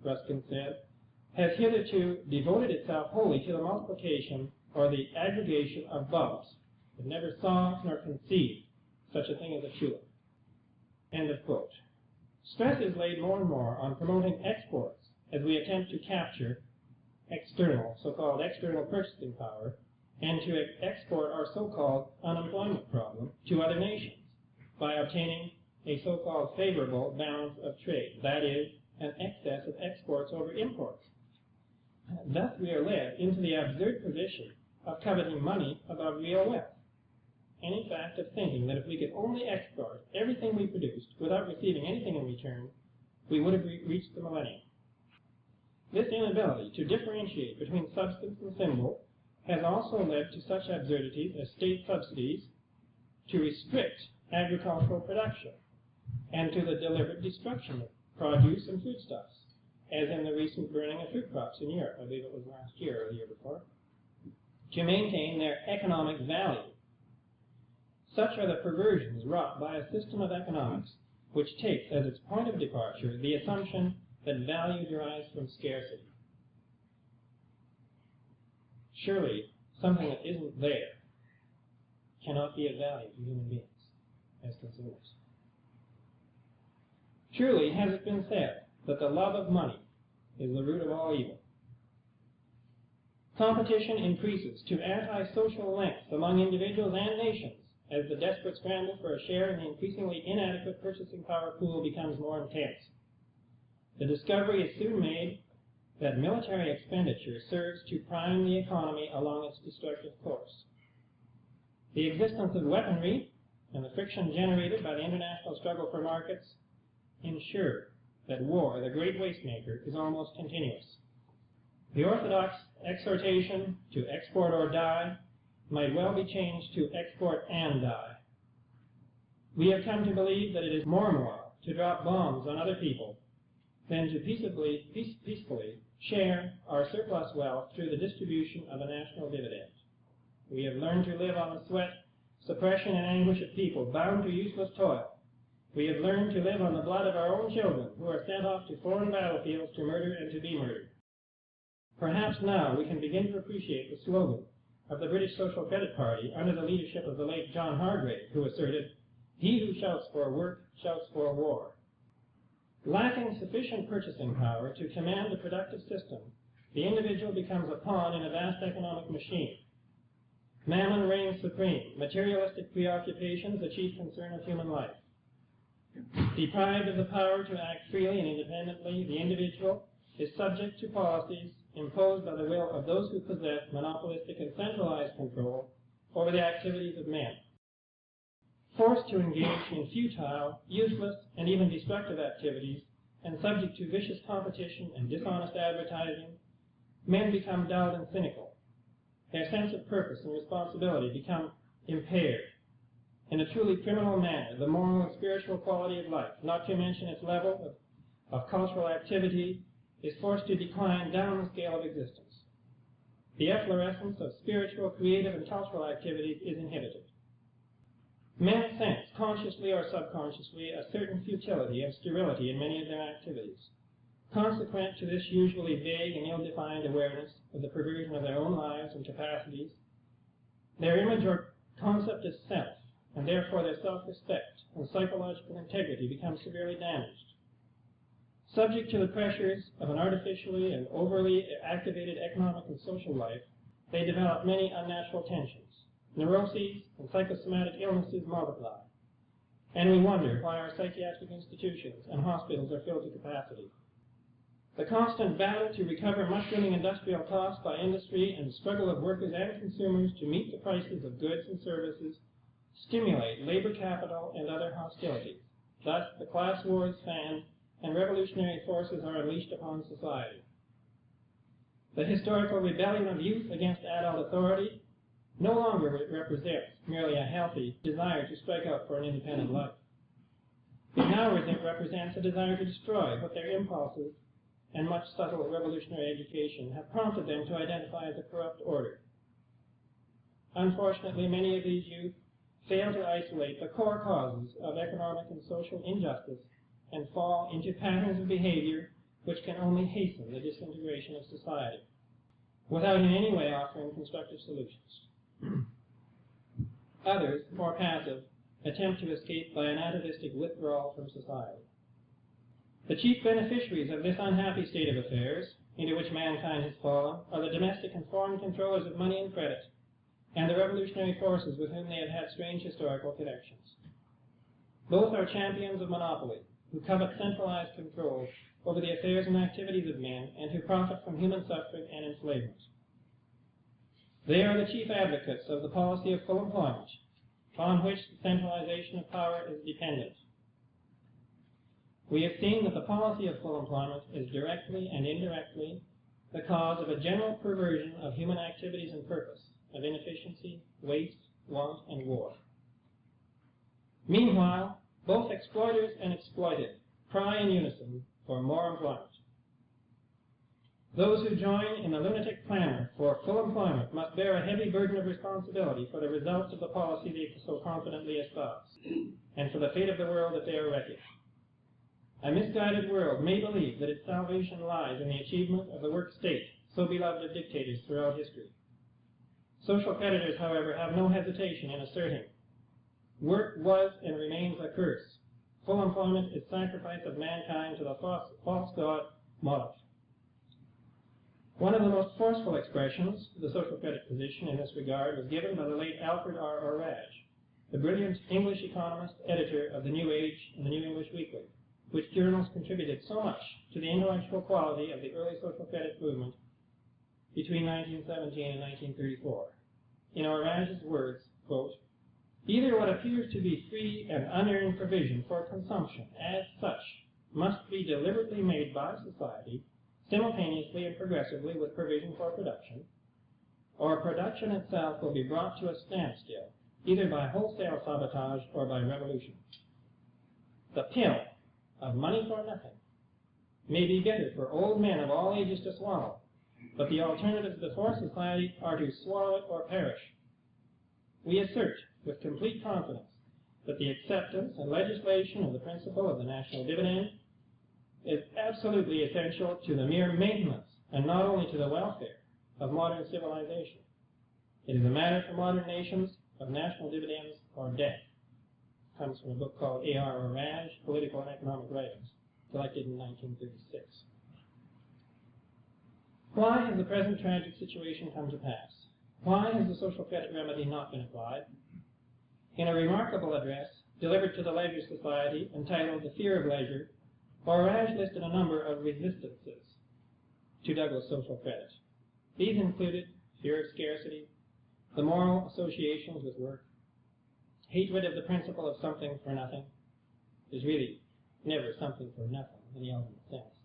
Ruskin said, has hitherto devoted itself wholly to the multiplication or the aggregation of bulbs. It never saw nor conceived such a thing as a tulip. End of quote. Stress is laid more and more on promoting exports as we attempt to capture external, so-called external purchasing power, and to export our so-called unemployment problem to other nations by obtaining a so-called favorable balance of trade, that is, an excess of exports over imports. Thus we are led into the absurd position of coveting money above real wealth, and in fact of thinking that if we could only export everything we produced without receiving anything in return, we would have reached the millennium. This inability to differentiate between substance and symbol has also led to such absurdities as state subsidies to restrict agricultural production and to the deliberate destruction of produce and foodstuffs, as in the recent burning of fruit crops in Europe, I believe it was last year or the year before, to maintain their economic value. Such are the perversions wrought by a system of economics which takes as its point of departure the assumption that value derives from scarcity. Surely, something that isn't there cannot be of value to human beings as consumers. Truly has it been said that the love of money is the root of all evil. Competition increases to antisocial lengths among individuals and nations as the desperate scramble for a share in the increasingly inadequate purchasing power pool becomes more intense. The discovery is soon made that military expenditure serves to prime the economy along its destructive course. The existence of weaponry and the friction generated by the international struggle for markets ensure that war, the great wastemaker, is almost continuous. The orthodox exhortation to export or die might well be changed to export and die. We have come to believe that it is more moral to drop bombs on other people than to peacefully share our surplus wealth through the distribution of a national dividend. We have learned to live on the sweat, suppression, and anguish of people bound to useless toil. We have learned to live on the blood of our own children who are sent off to foreign battlefields to murder and to be murdered. Perhaps now we can begin to appreciate the slogan of the British Social Credit Party under the leadership of the late John Hargrave, who asserted, "He who shouts for work shouts for war." Lacking sufficient purchasing power to command the productive system, the individual becomes a pawn in a vast economic machine. Mammon reigns supreme. Materialistic preoccupations the chief concern of human life. Deprived of the power to act freely and independently, the individual is subject to policies imposed by the will of those who possess monopolistic and centralized control over the activities of men. Forced to engage in futile, useless, and even destructive activities, and subject to vicious competition and dishonest advertising, men become dull and cynical. Their sense of purpose and responsibility become impaired. In a truly criminal manner, the moral and spiritual quality of life, not to mention its level of cultural activity, is forced to decline down the scale of existence. The efflorescence of spiritual, creative, and cultural activities is inhibited. Men sense, consciously or subconsciously, a certain futility and sterility in many of their activities. Consequent to this usually vague and ill-defined awareness of the perversion of their own lives and capacities, their image or concept of self, and therefore their self-respect and psychological integrity, become severely damaged. Subject to the pressures of an artificially and overly activated economic and social life, they develop many unnatural tensions. Neuroses and psychosomatic illnesses multiply, and we wonder why our psychiatric institutions and hospitals are filled to capacity. The constant battle to recover mushrooming industrial costs by industry and the struggle of workers and consumers to meet the prices of goods and services stimulate labor capital and other hostilities. Thus, the class war is fanned and revolutionary forces are unleashed upon society. The historical rebellion of youth against adult authority no longer represents merely a healthy desire to strike out for an independent life. It now represents a desire to destroy what their impulses and much subtle revolutionary education have prompted them to identify as a corrupt order. Unfortunately, many of these youth fail to isolate the core causes of economic and social injustice and fall into patterns of behavior which can only hasten the disintegration of society, without in any way offering constructive solutions. Others, more passive, attempt to escape by an atavistic withdrawal from society. The chief beneficiaries of this unhappy state of affairs, into which mankind has fallen, are the domestic and foreign controllers of money and credit, and the revolutionary forces with whom they have had strange historical connections. Both are champions of monopoly, who covet centralized control over the affairs and activities of men, and who profit from human suffering and enslavement. They are the chief advocates of the policy of full employment, upon which the centralization of power is dependent. We have seen that the policy of full employment is directly and indirectly the cause of a general perversion of human activities and purpose, of inefficiency, waste, want, and war. Meanwhile, both exploiters and exploited cry in unison for more employment. Those who join in the lunatic clamor for full employment must bear a heavy burden of responsibility for the results of the policy they so confidently espouse, and for the fate of the world that they are wrecking. A misguided world may believe that its salvation lies in the achievement of the work state, so beloved of dictators throughout history. Social creditors, however, have no hesitation in asserting, work was and remains a curse. Full employment is sacrifice of mankind to the false god Moloch. One of the most forceful expressions of the social credit position in this regard was given by the late Alfred R. Orage, the brilliant English economist, editor of The New Age and The New English Weekly, which journals contributed so much to the intellectual quality of the early social credit movement between 1917 and 1934. In Orage's words, quote, "Either what appears to be free and unearned provision for consumption as such must be deliberately made by society, simultaneously and progressively with provision for production, or production itself will be brought to a standstill, either by wholesale sabotage or by revolution. The pill of money for nothing may be bitter for old men of all ages to swallow, but the alternatives before society are to swallow it or perish. We assert with complete confidence that the acceptance and legislation of the principle of the national dividend is absolutely essential to the mere maintenance, and not only to the welfare, of modern civilization. It is a matter for modern nations of national dividends or death." It comes from a book called A.R. Orage, Political and Economic Writings, collected in 1936. Why has the present tragic situation come to pass? Why has the social credit remedy not been applied? In a remarkable address delivered to the Leisure Society entitled The Fear of Leisure, Orage listed a number of resistances to Douglas social credit. These included fear of scarcity, the moral associations with work, hatred of the principle of something for nothing. There's really never something for nothing in the ultimate sense.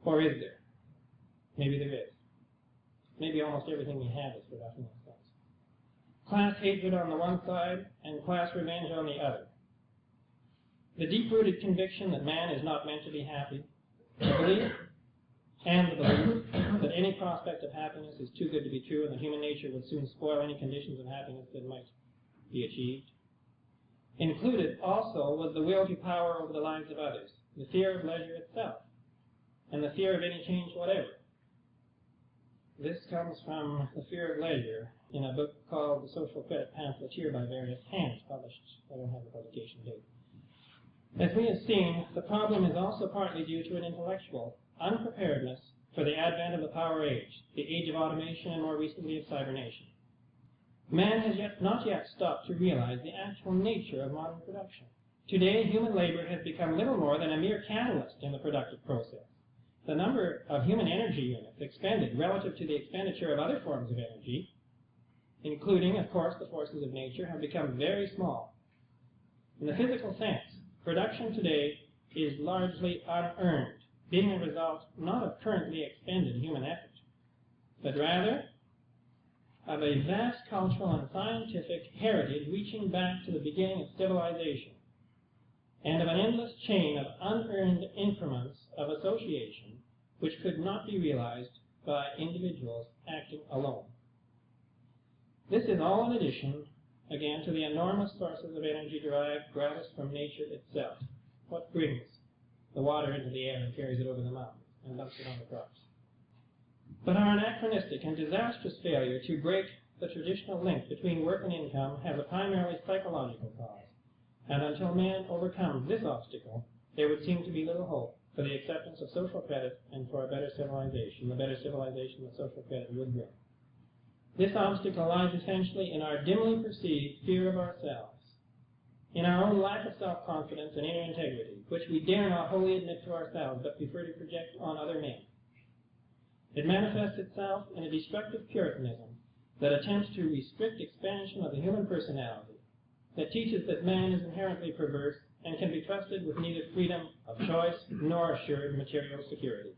Or is there? Maybe there is. Maybe almost everything we have is for nothing in a sense. Class hatred on the one side and class revenge on the other. The deep-rooted conviction that man is not meant to be happy, the belief that any prospect of happiness is too good to be true and that human nature would soon spoil any conditions of happiness that might be achieved. Included also was the will to power over the lives of others, the fear of leisure itself, and the fear of any change whatever. This comes from The Fear of Leisure in a book called The Social Credit Pamphleteer by various hands, published. I don't have the publication date. As we have seen, the problem is also partly due to an intellectual unpreparedness for the advent of the power age, the age of automation, and more recently of cybernation. Man has not yet stopped to realize the actual nature of modern production. Today, human labor has become little more than a mere catalyst in the productive process. The number of human energy units expended relative to the expenditure of other forms of energy, including, of course, the forces of nature, have become very small. In the physical sense, production today is largely unearned, being a result not of currently expended human effort, but rather of a vast cultural and scientific heritage reaching back to the beginning of civilization, and of an endless chain of unearned increments of association which could not be realized by individuals acting alone. This is all in addition, again, to the enormous sources of energy derived gratis from nature itself. What brings the water into the air and carries it over the mountains and dumps it on the crops. But our anachronistic and disastrous failure to break the traditional link between work and income has a primarily psychological cause, and until man overcomes this obstacle, there would seem to be little hope for the acceptance of social credit and for a better civilization, the better civilization that social credit would bring. This obstacle lies essentially in our dimly perceived fear of ourselves, in our own lack of self-confidence and inner integrity, which we dare not wholly admit to ourselves but prefer to project on other men. It manifests itself in a destructive Puritanism that attempts to restrict expansion of the human personality, that teaches that man is inherently perverse and can be trusted with neither freedom of choice nor assured material security.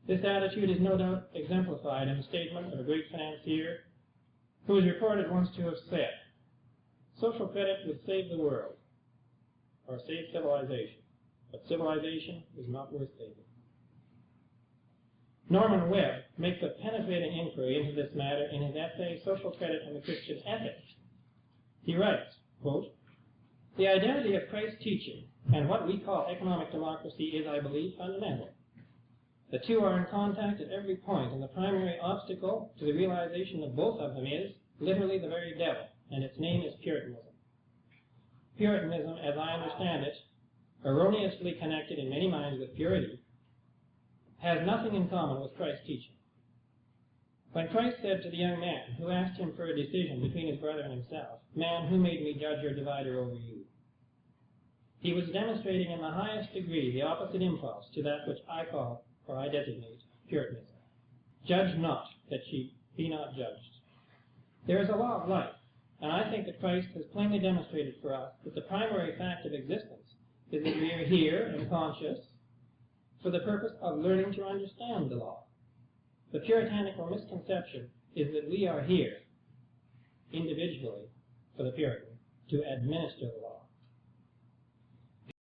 This attitude is no doubt exemplified in the statement of a great financier who is reported once to have said, "Social credit would save the world, or save civilization, but civilization is not worth saving." Norman Webb makes a penetrating inquiry into this matter in his essay, Social Credit and the Christian Ethic. He writes, quote, "The identity of Christ's teaching and what we call economic democracy is, I believe, fundamental. The two are in contact at every point, and the primary obstacle to the realization of both of them is, literally, the very devil, and its name is Puritanism. Puritanism, as I understand it, erroneously connected in many minds with purity, has nothing in common with Christ's teaching. When Christ said to the young man who asked him for a decision between his brother and himself, 'Man, who made me judge or divider over you?' he was demonstrating in the highest degree the opposite impulse to that which I call, or I designate, Puritanism. Judge not, that ye be not judged. There is a law of life, and I think that Christ has plainly demonstrated for us that the primary fact of existence is that we are here and conscious for the purpose of learning to understand the law. The puritanical misconception is that we are here, individually, for the Puritan, to administer the law.